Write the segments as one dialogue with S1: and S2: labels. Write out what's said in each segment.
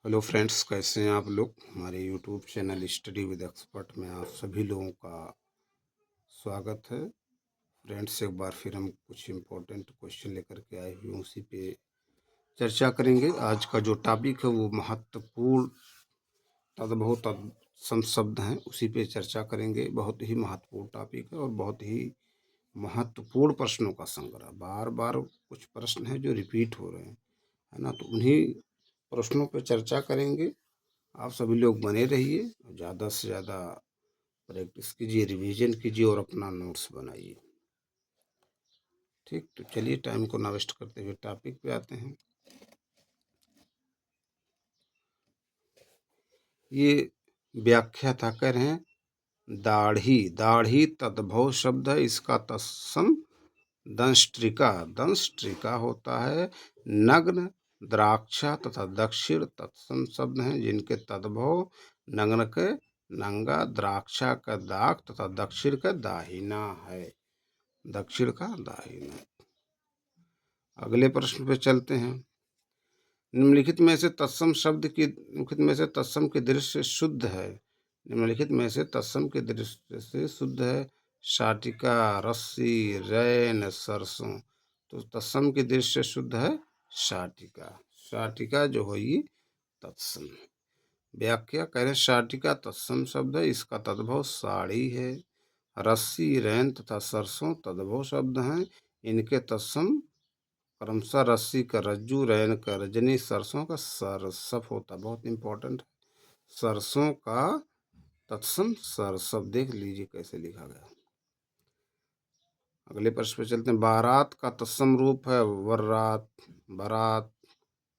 S1: Hello friends, कैसे हैं आप लोग। हमारे YouTube channel study with expert में आप सभी लोगों का स्वागत है। फ्रेंड्स, एक बार फिर हम कुछ इम्पोर्टेंट क्वेश्चन लेकर के आए हुए हैं, उसी पे चर्चा करेंगे। आज का जो टॉपिक है वो महत्वपूर्ण तद्भव तत्सम शब्द हैं, उसी पे चर्चा करेंगे। बहुत ही महत्वपूर्ण टॉपिक है और बहुत ही महत्वपूर्ण प्रश्नों का संग्रह। बार बार कुछ प्रश्न हैं जो रिपीट हो रहे हैं, है ना, तो उन्हीं प्रश्नों पे चर्चा करेंगे। आप सभी लोग बने रहिए, ज़्यादा से ज़्यादा प्रैक्टिस कीजिए, रिवीजन कीजिए और अपना नोट्स बनाइए। ठीक, तो चलिए टाइम को ना वेस्ट करते हुए टॉपिक पे आते हैं। ये व्याख्या था, कह रहे हैं दाढ़ी। दाढ़ी तद्भव शब्द है, इसका तत्सम दंष्ट्रिका। दंष्ट्रिका होता है। नग्न, द्राक्षा तथा दक्षिण तत्सम शब्द हैं, जिनके तद्भव नग्न के नंगा, द्राक्षा का दाग तथा दक्षिण का दाहिना है। दक्षिण का दाहिना। अगले प्रश्न पे चलते हैं। निम्नलिखित में से तत्सम शब्द की निम्नलिखित में से तत्सम की दृष्टि से शुद्ध है। निम्नलिखित में से तत्सम की दृष्टि से शुद्ध है। शाटिका, रस्सी, रैन, सरसों। तो तत्सम की दृष्टि से शुद्ध है शाटिका। शाटिका जो है ये तत्सम। व्याख्या कह रहे शाटिका तत्सम शब्द है, इसका तद्भव साड़ी है। रस्सी, रैन तथा सरसों तद्भव शब्द हैं, इनके तत्सम क्रमशः रस्सी का रज्जू, रैन का रजनी, सरसों का सरसप होता। बहुत इंपॉर्टेंट है। सरसों का तत्सम सरसप, देख लीजिए कैसे लिखा गया। अगले प्रश्न पे चलते हैं। बारात का तत्सम रूप है वरात, बारात,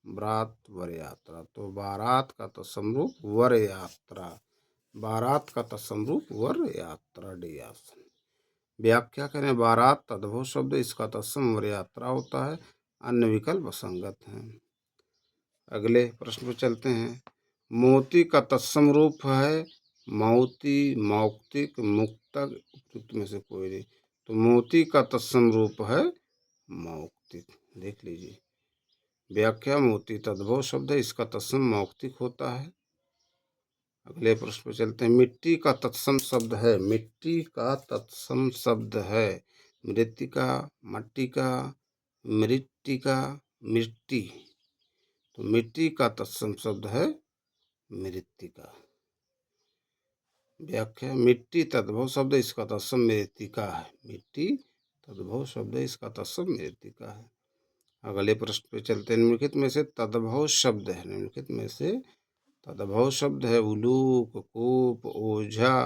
S1: बरात, वर यात्रा। तो बारात का तत्सम रूप वर यात्रा। बारात का तत्सम रूप वर यात्रा, डी ऑप्शन। व्याख्या करें बारात तद्भव शब्द, इसका तत्सम वर यात्रा होता है, अन्य विकल्प असंगत हैं। अगले प्रश्न पर चलते हैं। मोती का तत्सम रूप है मौती, मौक्तिक, मुक्तक, उपयुक्त में से कोई नहीं। तो मोती का तत्सम रूप है मौक्तिक, देख लीजिए। व्याख्या मोती तद्भव शब्द है, इसका तत्सम मौक्तिक होता है। अगले प्रश्न पर चलते हैं। मिट्टी का तत्सम शब्द है। मिट्टी का तत्सम शब्द है मृत्तिका, मट्टिका, मृत्तिका, मिट्टी। तो मिट्टी का तत्सम शब्द है मृत्तिका। व्याख्या मिट्टी तद्भव शब्द, इसका तत्सम मृत्तिका है। मिट्टी तद्भव शब्द है, इसका तत्सम मृत्तिका है। अगले प्रश्न पे चलते हैं। निम्नलिखित में से तद्भव शब्द है। निम्नलिखित में से तद्भव शब्द है उलूक, कूप, ओझा,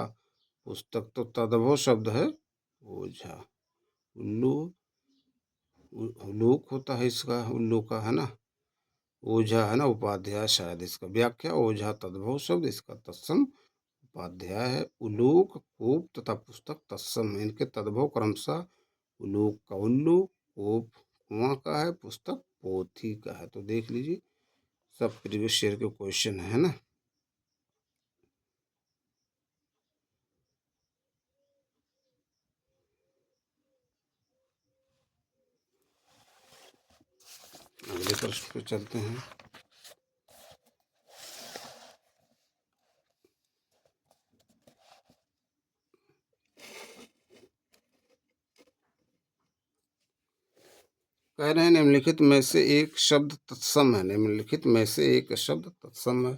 S1: पुस्तक। तो तद्भव शब्द है ओझा। उल्लू, उलूक होता है इसका, उल्लू का, है ना। ओझा है ना उपाध्याय शायद इसका। व्याख्या ओझा तद्भव शब्द, इसका तत्सम उपाध्याय है। उलूक, कूप तथा पुस्तक तत्सम, इनके तद्भव क्रमशः उलूक का उल्लू, कूप कुआं का है, पुस्तक पोथी का है। तो देख लीजिए, सब प्रीवियस ईयर के क्वेश्चन है ना। अगले प्रश्न पे चलते हैं। कह रहे हैं निम्नलिखित में से एक शब्द तत्सम है। निम्नलिखित में से एक शब्द तत्सम है।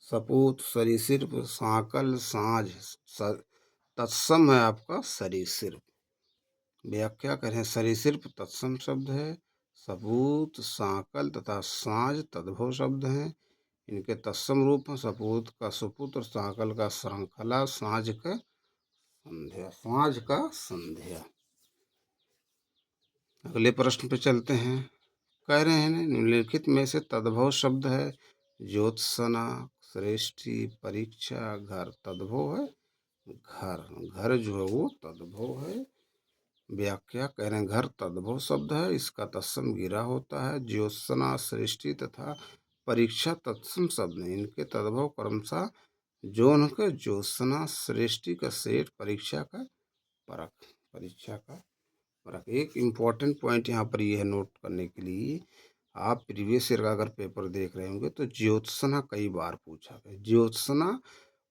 S1: सपूत, सरीसृप, सांकल, साँझ। तत्सम है आपका सरीसृप। व्याख्या करें सरीसृप तत्सम शब्द है। सपूत, सांकल तथा साँझ तद्भव शब्द हैं, इनके तत्सम रूप हैं। सपूत का सुपुत्र, सांकल का श्रृंखला, साँझ का संध्या। साँझ का संध्या। अगले प्रश्न पे चलते हैं। कह रहे हैं निम्नलिखित में से तद्भव शब्द है ज्योत्सना, श्रेष्ठी, परीक्षा, घर। तद्भव है घर। घर जो है वो तद्भव है। व्याख्या कह रहे हैं घर तद्भव शब्द है, इसका तत्सम गिरा होता है। ज्योत्सना, सृष्टि तथा परीक्षा तत्सम शब्द है, इनके तद्भव क्रमशः जोन का ज्योत्सना, सृष्टि का सेठ, परीक्षा का परख। परीक्षा का परख। एक इम्पॉर्टेंट पॉइंट यहाँ पर यह है नोट करने के लिए। आप प्रीवियस ईयर का अगर पेपर देख रहे होंगे तो ज्योत्सना कई बार पूछा गया। ज्योत्सना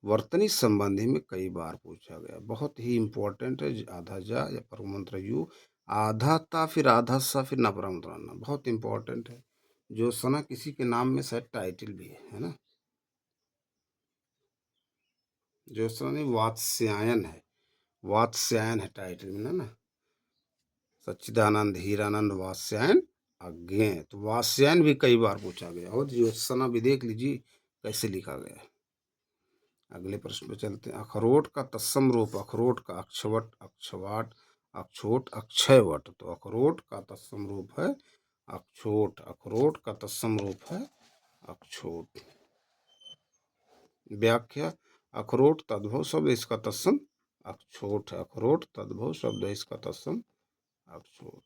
S1: वर्तनी संबंधी में कई बार पूछा गया। बहुत ही इंपॉर्टेंट है। आधा जा या परमंत्र यू, आधा ता फिर आधा सा फिर न परमंत्र ना, बहुत इंपॉर्टेंट है। ज्योत्सना किसी के नाम में शायद टाइटल भी है ना। ज्योत्सना नहीं, वात्स्यायन है। वात्स्यायन है टाइटल में ना। सच्चिदानंद हीरानंद वात्स्यायन अज्ञे, तो वात्स्यायन भी कई बार पूछा गया। और ज्योत्सना भी देख लीजिए कैसे लिखा गया है। अगले प्रश्न पे चलते हैं। अखरोट का तत्सम रूप, अखरोट का अक्षवट, अक्षवाट, अक्षोट, अक्षयवट। तो अखरोट का तत्सम रूप है अक्षोट। अखरोट का तत्सम रूप है अक्षोट। व्याख्या, अखरोट तद्भव शब्द, इसका तत्सम अक्षोट है। अखरोट तद्भव शब्द है, इसका तत्सम अक्षोट।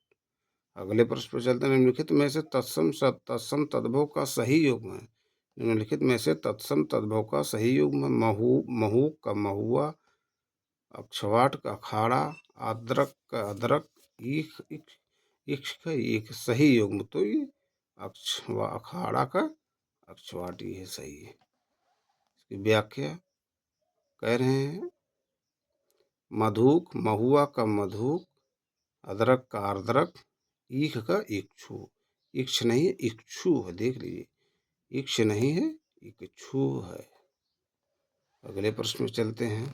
S1: अगले प्रश्न पर चलते हैं। निम्नलिखित में से तत्सम तद्भव का सही युग्म है। निम्नलिखित में से तत्सम तद्भव का सही युग्म है। महू का महुआ, अक्षवाट का अखाड़ा, अदरक का अदरक, ईख ईख का ईख। सही युग्म तो ये अखाड़ा का अक्षवाट ही है, सही है। इसकी व्याख्या कह रहे हैं, मधुक, महुआ का मधुक, अदरक का अदरक, ईख का इक्षु। इक्ष नहीं है, इक्षु है, देख लीजिए, इक्ष नहीं है, इक्षु है। अगले प्रश्न में चलते हैं।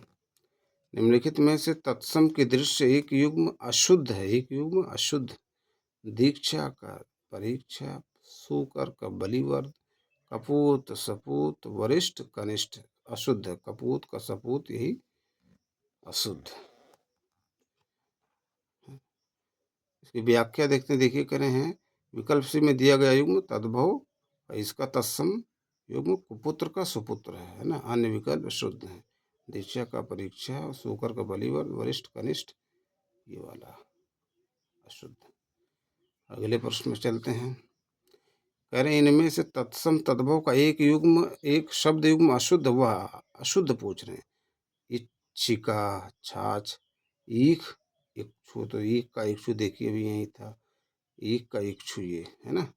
S1: निम्नलिखित में से तत्सम के दृश्य एक युग्म अशुद्ध है। एक युग्म अशुद्ध। दीक्षा का परीक्षा, सुकर का बलिवर्द, कपूत सपूत, वरिष्ठ कनिष्ठ। अशुद्ध है, कपूत का सपूत यही अशुद्ध। इसकी व्याख्या देखते देखिए करें हैं। विकल्प सी में दिया गया युग्म तद्भव, इसका तत्सम युग्म कुपुत्र का सुपुत्र है ना। अन्य विकल्प शुद्ध है। दीक्षा का परीक्षा, सुकर का बलिवर्द, वरिष्ठ कनिष्ठ, ये वाला अशुद्ध। अगले प्रश्न में चलते हैं। कह रहे हैं इनमें से तत्सम तद्भव का एक युग्म, एक शब्द युग्म अशुद्ध हुआ, अशुद्ध पूछ रहे हैं। इच्छिका, छाछ, ईख, इक्षु। तो ईख का इक्षु देखिए अभी यही था, ईख का इक्षु ये है ना,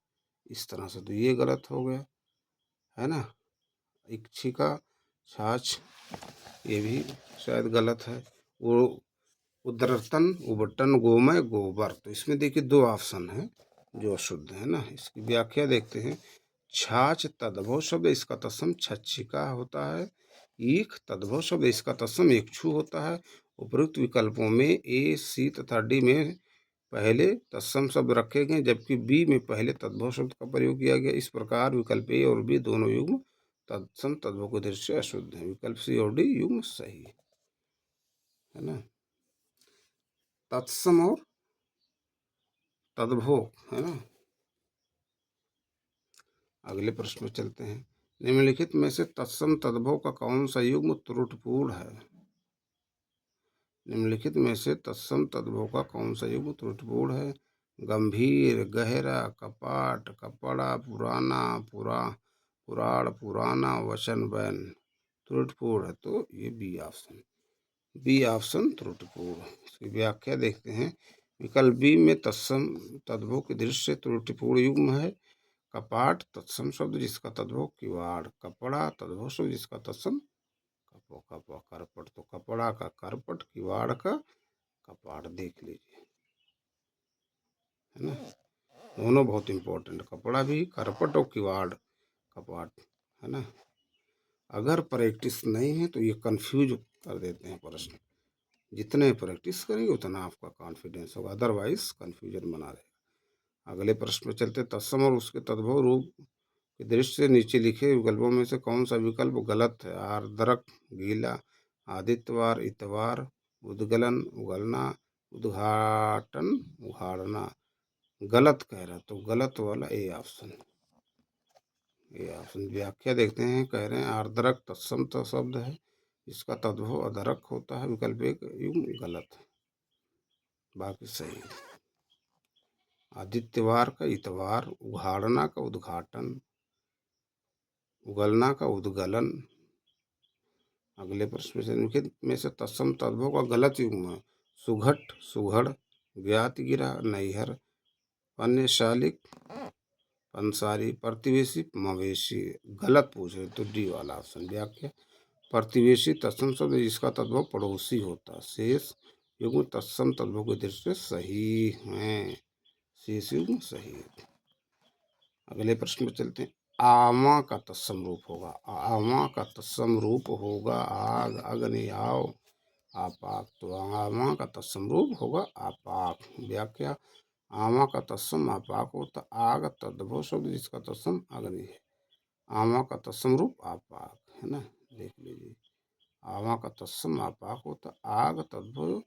S1: इस तरह से। तो ये गलत हो गया है ना। इच्छिका, छाछ, ये भी शायद गलत है। वो उदरतन, उबटन, गोमय, गोबर। तो इसमें देखिए दो ऑप्शन है जो अशुद्ध है ना। इसकी व्याख्या देखते हैं। छाछ तद्भव शब्द, इसका तत्सम छच्छिका होता है। ईख तद्भव शब्द, इसका तत्सम इक्षु होता है। उपयुक्त विकल्पों में ए, सी तथा डी में पहले तत्सम शब्द रखे गए, जबकि बी में पहले तद्भव शब्द का प्रयोग किया गया। इस प्रकार विकल्प ए और बी दोनों युग्म तत्सम तद्भव के दृष्टि से अशुद्ध है। विकल्प सी और डी युग्म सही है ना। तत्सम और तद्भव है ना। अगले प्रश्न में चलते हैं। निम्नलिखित में से तत्सम तद्भव का कौन सा युग्म त्रुटिपूर्ण है। निम्नलिखित में से तत्सम तद्भव का कौन सा युग्म त्रुटिपूर्ण है। गंभीर, गहरा, कपाट, कपड़ा, पुराना, पुराण, पुराना, वचन, बैन। त्रुटिपूर्ण है तो ये बी ऑप्शन, बी ऑप्शन त्रुटिपूर्ण। इसकी व्याख्या देखते हैं। विकल्प बी में तत्सम तद्भव के दृष्टि से त्रुटिपूर्ण युग्म है। कपाट तत्सम शब्द जिसका तद्भव किवाड़। कपड़ा तद्भव शब्द जिसका तत्सम करपट। तो कपड़ा का करपट, किवाड़ का कपाट, देख लीजिए है ना। दोनों बहुत इंपॉर्टेंट, कपड़ा भी, करपट और किवाड़ कपाट है ना। अगर प्रैक्टिस नहीं है तो ये कंफ्यूज कर देते हैं प्रश्न। जितने प्रैक्टिस करेंगे उतना आपका कॉन्फिडेंस होगा, अदरवाइज कंफ्यूजन बना रहेगा। अगले प्रश्न में चलते। तत्सम और उसके तद्भव रूप के दृष्टि से नीचे लिखे विकल्पों में से कौन सा विकल्प गलत है। आर्द्रक, गीला, आदित्यवार, इतवार, उद्गलन, उगलना, उद्घाटन, उघाड़ना। गलत कह रहा तो गलत वाला ए ऑप्शन, ए ऑप्शन। व्याख्या देखते हैं। कह रहे हैं आर्द्रक तत्सम शब्द है, इसका तद्भव अदरक होता है। विकल्प एक युग्म गलत है, बाकी सही है। आदित्यवार का इतवार, उघाड़ना का उद्घाटन, उगलना का उद्गलन। अगले प्रश्न से निम्नलिखित में से तत्सम तद्भव का गलत युग्म है। सुघट, सुघड़, ज्ञात गिरा, नैहर, अन्य शालिक, पंसारी, प्रतिवेशी, मवेशी। गलत पूछ रहे तो डी वाला ऑप्शन। व्याख्या, प्रतिवेशी तत्सम शब्द जिसका तद्भव पड़ोसी होता। शेष युग्म तत्सम तद्भव की दृष्टि से सही है। शेष युग्म सही है। अगले प्रश्न में चलते हैं। आमा का तत्सम रूप होगा। आमा का तत्सम रूप होगा आग, अग्नि, आओ, आपाक। तो आमा का तत्सम रूप होगा आपाक। व्याख्या, आमा का तत्सम आपाक होता। आग तद्भव शब्द जिसका तत्सम अग्नि है। आमा का तत्सम रूप आपाक है ना, देख लीजिए। आमा का तत्सम आपाक होता। आग तद्भव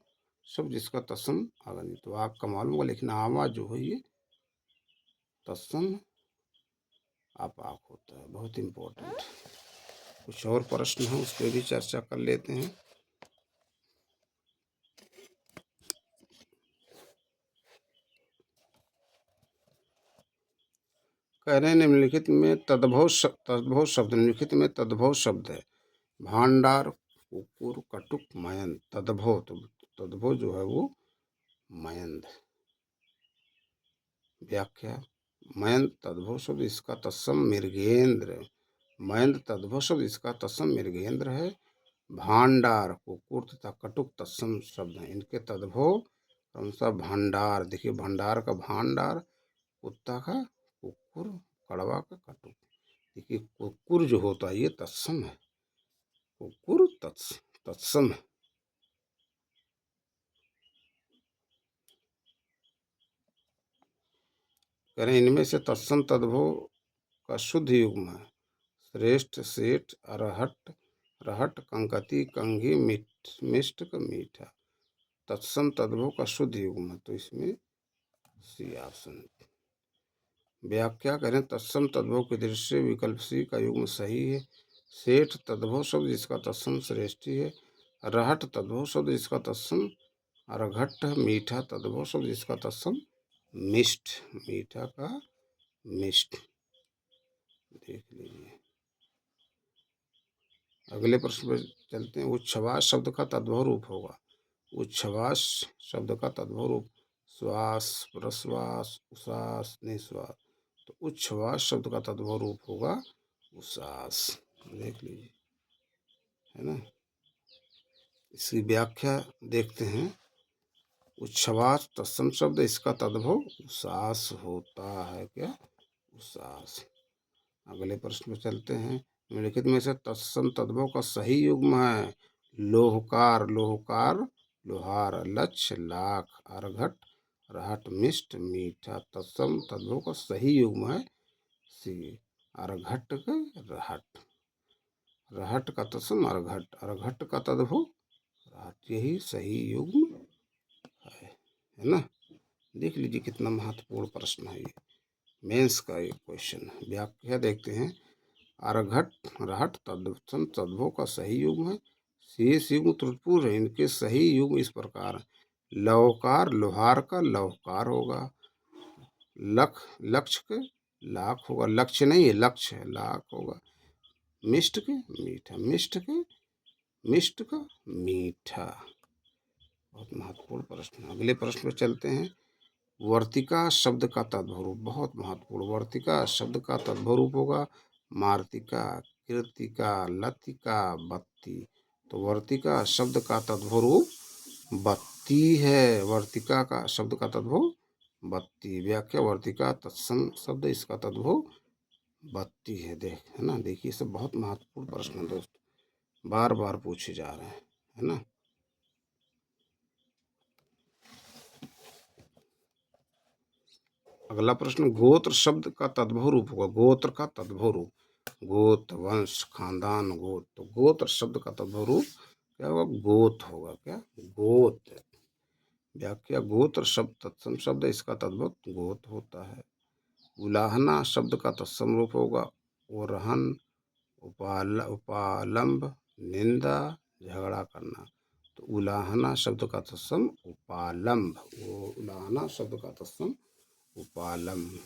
S1: शब्द जिसका तत्सम अग्नि। तो आग का मालूम होगा, लेकिन आमा जो है ये तत्सम आपाक होता है। बहुत इम्पोर्टेंट। कुछ और प्रश्न है, उस पर भी चर्चा कर लेते हैं। कह रहे हैं निम्नलिखित में तद्भव शब्द निम्नलिखित में तद्भव शब्द है। भांडार, कुकुर, कटुक, मयंद। तद्भव, तो तद्भव जो है वो मयंद। व्याख्या, मयंद तद्भव शब्द इसका तत्सम मृगेंद्र। मयंद तद्भव शब्द इसका तत्सम मृगेंद्र है। भांडार, कुकुर तथा कटुक तत्सम शब्द हैं। इनके तद्भव क्रमशः भंडार, देखिए भंडार का भांडार, कुत्ता का कुकुर, कड़वा का कटुक। देखिए कुकुर जो होता है ये तत्सम है। कुकुर तत्सम है। कह रहे इनमें से तत्सम तद्भव का शुद्ध युग्म है। श्रेष्ठ, सेठ, अरहट, रहट, कंकती, कंघी, मिष्ट का मीठा। तत्सम तद्भव का शुद्ध युग्म है, तो इसमें सी ऑप्शन। व्याख्या करें, तत्सम तद्भव के दृष्टि से विकल्प सी का युग्म सही है। सेठ तद्भव शब्द जिसका तत्सम श्रेष्ठी है। रहट तद्भव शब्द जिसका तत्सम अरघट। मीठा तद्भव शब्द जिसका तत्सम मिष्ट, मीठा का मिष्ट। देख लीजिए। अगले प्रश्न पर चलते हैं। उच्छ्वास शब्द का तद्भव रूप होगा। उच्छ्वास शब्द का तद्भव रूप श्वास, प्रश्वास, उश्वास, निश्वास। तो उच्छ्वास शब्द का तद्भव रूप होगा उश्वास। देख लीजिए, है ना। इसकी व्याख्या देखते हैं। उच्छ्वास तत्सम शब्द इसका तद्भव उश्वास होता है। क्या? उश्वास। अगले प्रश्न में चलते हैं। निम्नलिखित में से तत्सम तद्भव का सही युग्म है। लोहकार, लोहकार, लोहार, लक्ष्य, लाख, अर्घट, रहट, मिष्ट, मीठा। तत्सम तद्भव का सही युग्म है सी, अर्घट का रहट। रहट का तत्सम अर्घट, अर्घट का तद्भव रहट। यही सही युग्म है ना। देख लीजिए कितना महत्वपूर्ण प्रश्न है ये, मेंस का एक क्वेश्चन है। व्याख्या देखते हैं। अर्घट, रहट तत्सम तद्भव का सही युग्म है। शेष युग्म त्रुटिपूर्ण है। इनके सही युग्म इस प्रकार है। लौकार, लोहार का लौकार होगा। लक्ष्य के लाख होगा। लक्ष्य नहीं है, लक्ष्य है, लाख होगा। मिष्ट के मीठा, मिष्ट के मिष्ट का मीठा। बहुत महत्वपूर्ण प्रश्न। अगले प्रश्न पर चलते हैं। वर्तिका शब्द का तद्भव रूप, बहुत महत्वपूर्ण। वर्तिका शब्द का तद्भव रूप होगा मार्तिका, कृतिका, लतिका, बत्ती। तो वर्तिका शब्द का तद्भव रूप बत्ती है। वर्तिका का शब्द का तद्भव बत्ती। व्याख्या, वर्तिका तत्सम शब्द इसका तद्भव बत्ती है। है ना। देखिए सब बहुत महत्वपूर्ण प्रश्न है दोस्त, बार बार पूछे जा रहे हैं, है ना। अगला प्रश्न, गोत्र शब्द का तद्भव रूप होगा। गोत्र का तद्भव रूप, गोत्र, वंश, खानदान, गोत्र। तो गोत्र शब्द का तद्भव रूप क्या होगा? गोत होगा। क्या? गोत। व्याख्या, गोत्र शब्द तत्सम शब्द इसका तद्भव गोत होता है। उलाहना शब्द का तत्सम रूप होगा ओरहन, उपालंब, निंदा, झगड़ा करना। तो उलाहना शब्द का तत्सम उपालंब। उलाहना शब्द का तत्सम उपालंब।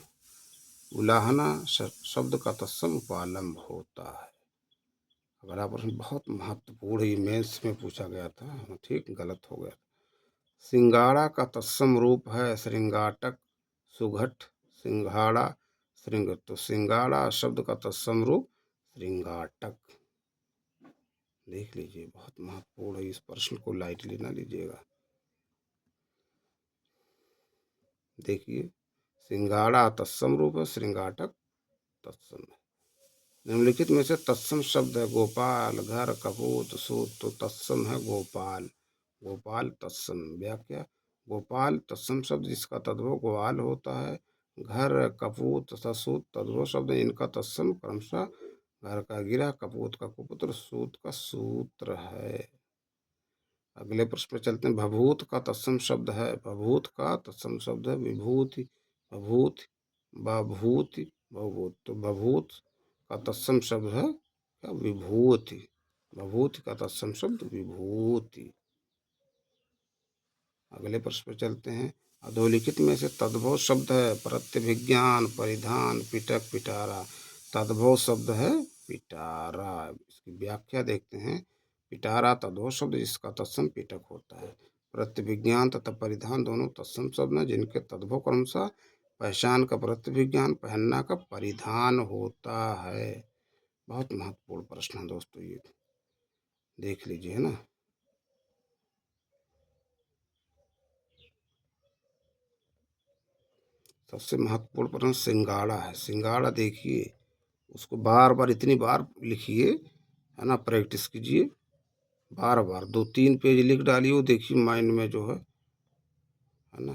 S1: उलाहना शब्द का तत्सम उपालंब होता है। अगला प्रश्न बहुत महत्वपूर्ण है, मेंस में पूछा गया था। ठीक, गलत हो गया। सिंगाड़ा का तत्सम रूप है श्रृंगाटक, सुघट, सिंघाड़ा, श्रृंग, तो सिंगाड़ा शब्द का तत्सम रूप श्रृंगाटक। देख लीजिए, बहुत महत्वपूर्ण है, इस प्रश्न को लाइटली ना लीजिएगा। देखिए, सिंगाड़ा तत्सम रूप है, श्रृंगाटक तत्सम है। निम्नलिखित में से तत्सम शब्द है गोपाल, घर, कपूत, सूत, तो तत्सम है गोपाल। गोपाल तत्सम। व्याख्या, गोपाल तत्सम शब्द जिसका तद्भव ग्वाल होता है। घर, कपूत तथा सूत तद्भव शब्द, इनका तत्सम क्रमशः घर का गिरा, कपूत का कुपुत्र, सूत का सूत्र है। अगले प्रश्न पे चलते हैं। भभूत का तत्सम शब्द है, भभूत का तत्सम शब्द है विभूति, भभूत, बभूति, भभूत, तो भभूत का तत्सम शब्द है क्या विभूति। भभूति का तत्सम शब्द विभूति। अगले प्रश्न पे चलते हैं। अधोलिखित में से तद्भव शब्द है प्रत्यभिज्ञान, परिधान, पिटक, पिटारा। तद्भव शब्द है पिटारा। इसकी व्याख्या देखते हैं। पिटारा तद्भव शब्द जिसका तत्सम पिटक होता है। प्रत्यभिज्ञान तथा परिधान दोनों तत्सम शब्द हैं जिनके तद्भव क्रमशः पहचान का प्रत्यभिज्ञान, पहनना का परिधान होता है। बहुत महत्वपूर्ण प्रश्न है दोस्तों, ये देख लीजिए, है ना। सबसे महत्वपूर्ण प्रश्न सिंगाड़ा है। सिंगाड़ा देखिए, उसको बार बार इतनी बार लिखिए, है ना, प्रैक्टिस कीजिए बार बार, 2-3 पेज लिख डालिए, वो देखिए माइंड में जो है ना,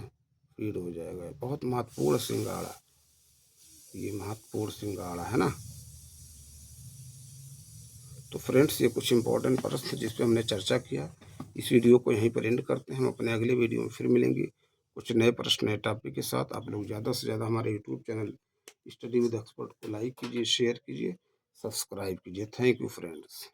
S1: फीड हो जाएगा। बहुत महत्वपूर्ण सिंगाड़ा, ये महत्वपूर्ण सिंगाड़ा है ना। तो फ्रेंड्स, ये कुछ इंपॉर्टेंट प्रश्न जिस पे हमने चर्चा किया। इस वीडियो को यहीं पर एंड करते हैं। हम अपने अगले वीडियो में फिर मिलेंगे कुछ नए प्रश्न, नए टॉपिक के साथ। आप लोग ज़्यादा से ज़्यादा हमारे YouTube channel study with expert को लाइक कीजिए, शेयर कीजिए, सब्सक्राइब कीजिए। Thank you friends.